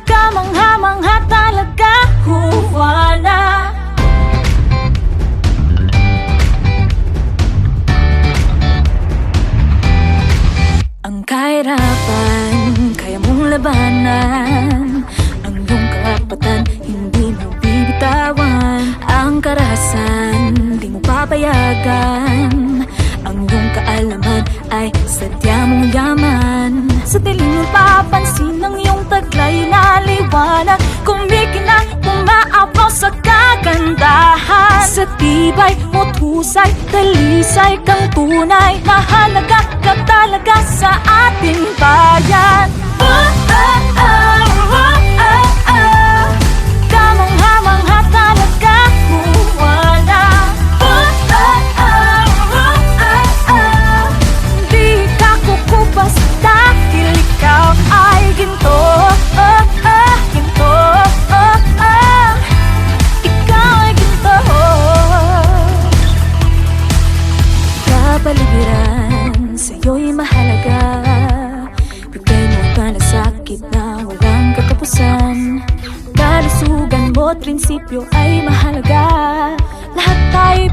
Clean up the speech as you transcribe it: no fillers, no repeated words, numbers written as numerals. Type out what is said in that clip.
Kamangha-mangha talaga, Juana. Ang kahirapan, kaya mong labanan. Ang iyong karapatan, hindi mo bibitawan. Ang karahasan, di mo papayagan. Ang iyong kaalaman ay sadya mong yaman. Sa dilim mo papansin ang iyong taglay na liwanag. Kumikinang, umaapaw sa kagandahan. Sa tibay mo't husay, talisay kang tunay. Mahalaga ka talaga sa ating bayan. Kamangha-mangha talaga, Juana. Di ka kukupas dahil ikaw ay ginto. Ginto. Ikaw ay ginto. Kapaligiran sa'yo'y mahalaga. Bigay mo ang malasakit na walang katapusan. Kalusugan mo't prinsipyo ay mahalaga. Lahat tayo